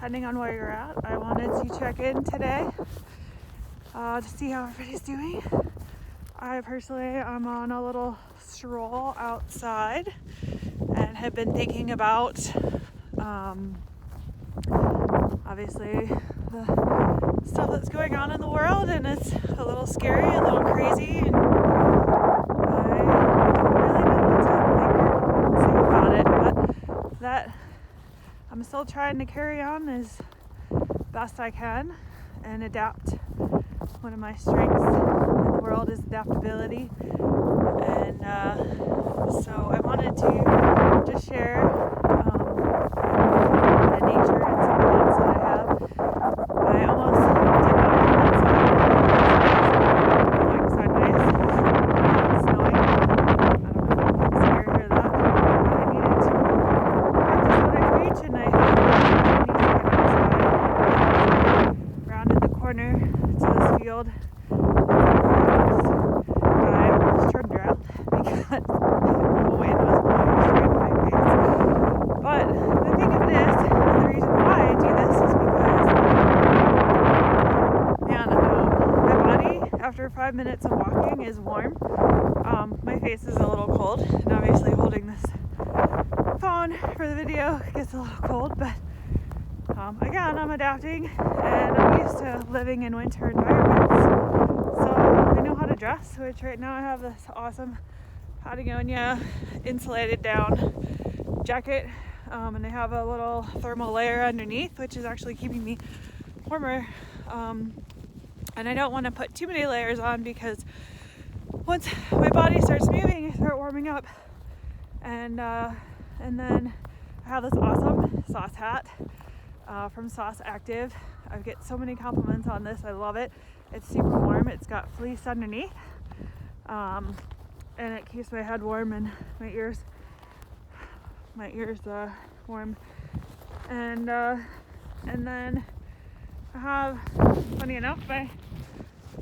depending on where you're at. I wanted to check in today to see how everybody's doing. I personally am on a little stroll outside and have been thinking about obviously the stuff that's going on in the world, and it's a little scary, a little crazy, and I don't really know what to think or say about it, but that I'm still trying to carry on as best I can and adapt. One of my strengths in the world is adaptability, and so I wanted to just share the nature and some thoughts that I have. I almost did not go outside sideways, not snowing. I don't know if you can see or hear that, but I needed to practice what I preach, and I need to get outside. I rounded the corner to this field. I almost turned around because the wind was blowing straight in my face. But the thing of it is, the reason why I do this is because, my body, after 5 minutes of walking, is warm. My face is a little cold, and obviously holding this phone for the video gets a little cold, but again, I'm adapting, and I'm used to living in winter environments, so I know how to dress, which right now I have this awesome Patagonia insulated down jacket, and I have a little thermal layer underneath, which is actually keeping me warmer, and I don't want to put too many layers on because once my body starts moving, I start warming up, and then I have this awesome Sauce hat from Sauce Active. I get so many compliments on this. I love it. It's super warm. It's got fleece underneath, and it keeps my head warm and my ears warm. And then I have, funny enough, my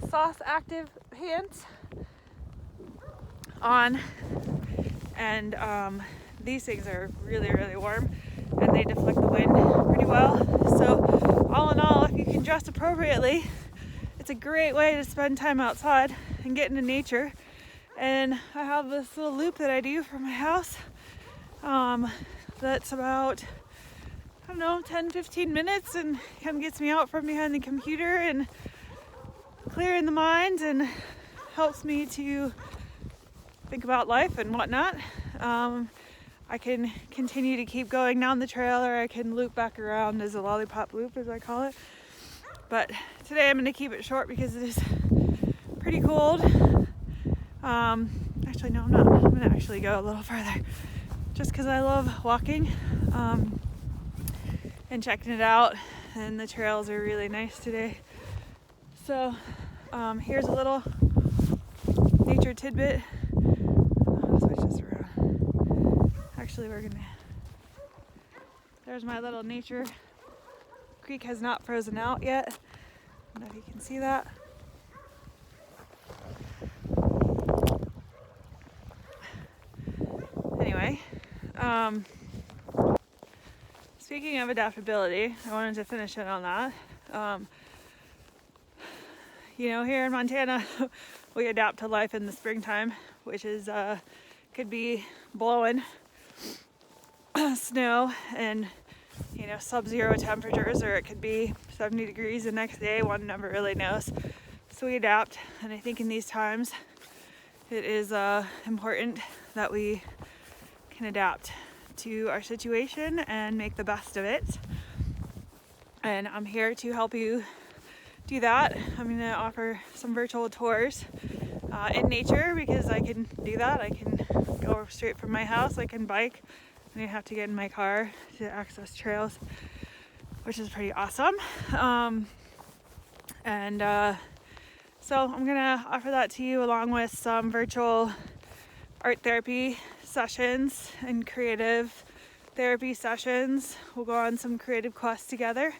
Sauce Active pants on, and these things are really, really warm, and they deflect the wind pretty well. So all in all, if you can dress appropriately, it's a great way to spend time outside and get into nature. And I have this little loop that I do for my house that's about, 10-15 minutes, and kind of gets me out from behind the computer and clearing the mind, and helps me to think about life and whatnot. I can continue to keep going down the trail, or I can loop back around as a lollipop loop, as I call it. But today I'm going to keep it short because it is pretty cold. Actually, no, I'm not. I'm going to actually go a little further just because I love walking and checking it out, and the trails are really nice today. So here's a little nature tidbit. I'll switch this around. Actually, there's my little nature. Creek has not frozen out yet. I don't know if you can see that. Anyway, speaking of adaptability, I wanted to finish it on that. Here in Montana, we adapt to life in the springtime, which is could be blowing snow and sub-zero temperatures, or it could be 70 degrees the next day. One never really knows. So we adapt, and I think in these times it is important that we can adapt to our situation and make the best of it. And I'm here to help you do that. I'm going to offer some virtual tours in nature, because I can do that. I can go straight from my house. I can bike. I have to get in my car to access trails, which is pretty awesome. So I'm gonna offer that to you, along with some virtual art therapy sessions and creative therapy sessions. We'll go on some creative quests together,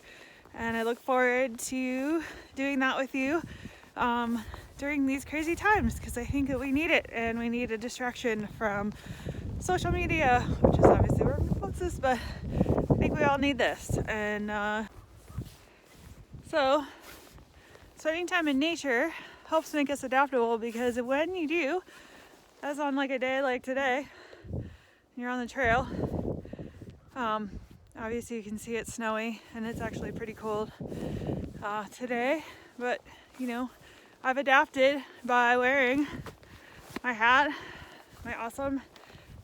and I look forward to doing that with you during these crazy times, because I think that we need it, and we need a distraction from social media, which is obviously where we're closest, but I think we all need this. And so spending time in nature helps make us adaptable, because when you do, as on like a day like today, you're on the trail, obviously you can see it's snowy and it's actually pretty cold today, but you know, I've adapted by wearing my hat, my awesome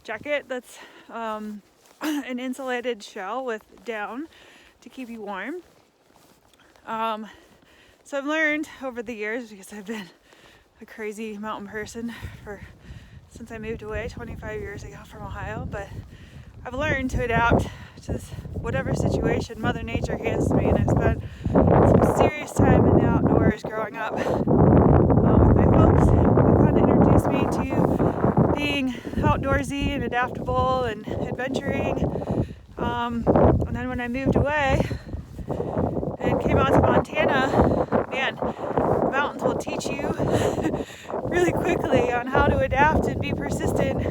jacket that's an insulated shell with down to keep you warm. So I've learned over the years, because I've been a crazy mountain person since I moved away 25 years ago from Ohio, but I've learned to adapt to whatever situation Mother Nature hands to me, and I've spent some serious time in the outdoors growing up with my folks, who kind of introduced me to being outdoorsy and adaptable and adventuring. And then when I moved away and came out to Montana, man, the mountains will teach you really quickly on how to adapt and be persistent.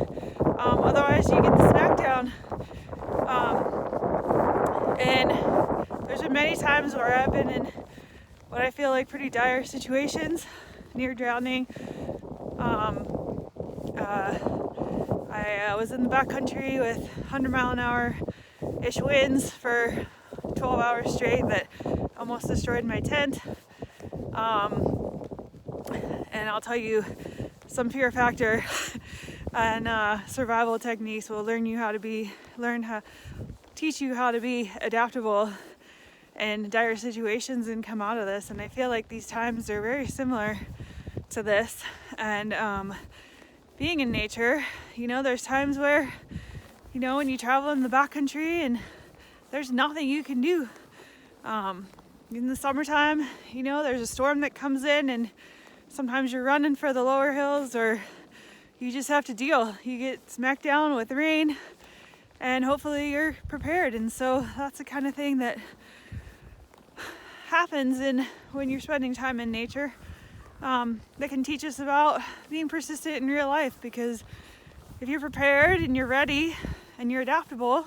Otherwise you get the smackdown. And there's been many times where I've been in what I feel like pretty dire situations, near drowning. I was in the backcountry with 100-mile-an-hour-ish winds for 12 hours straight that almost destroyed my tent. And I'll tell you, some fear factor and survival techniques will teach you how to be adaptable in dire situations and come out of this. And I feel like these times are very similar to this. And being in nature, you know, there's times where, you know, when you travel in the backcountry and there's nothing you can do. In the summertime, you know, there's a storm that comes in and sometimes you're running for the lower hills, or you just have to deal. You get smacked down with rain and hopefully you're prepared. And so that's the kind of thing that happens when you're spending time in nature, that can teach us about being persistent in real life. Because if you're prepared and you're ready and you're adaptable,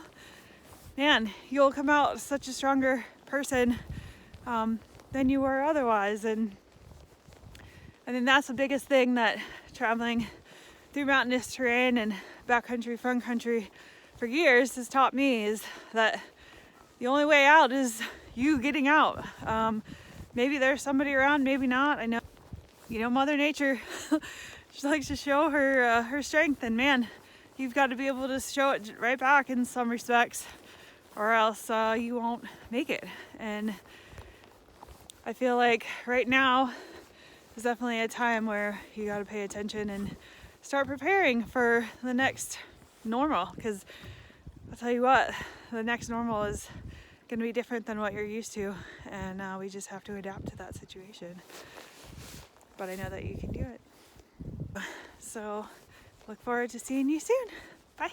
man, you'll come out such a stronger person than you were otherwise. And I think that's the biggest thing that traveling through mountainous terrain and backcountry, front country for years has taught me, is that the only way out is you getting out. Maybe there's somebody around, maybe not. I know, you know, Mother Nature, she likes to show her strength, and man, you've got to be able to show it right back in some respects, or else you won't make it. And I feel like right now is definitely a time where you got to pay attention and start preparing for the next normal, because I'll tell you what, the next normal is going to be different than what you're used to, and we just have to adapt to that situation. But I know that you can do it. So look forward to seeing you soon. Bye.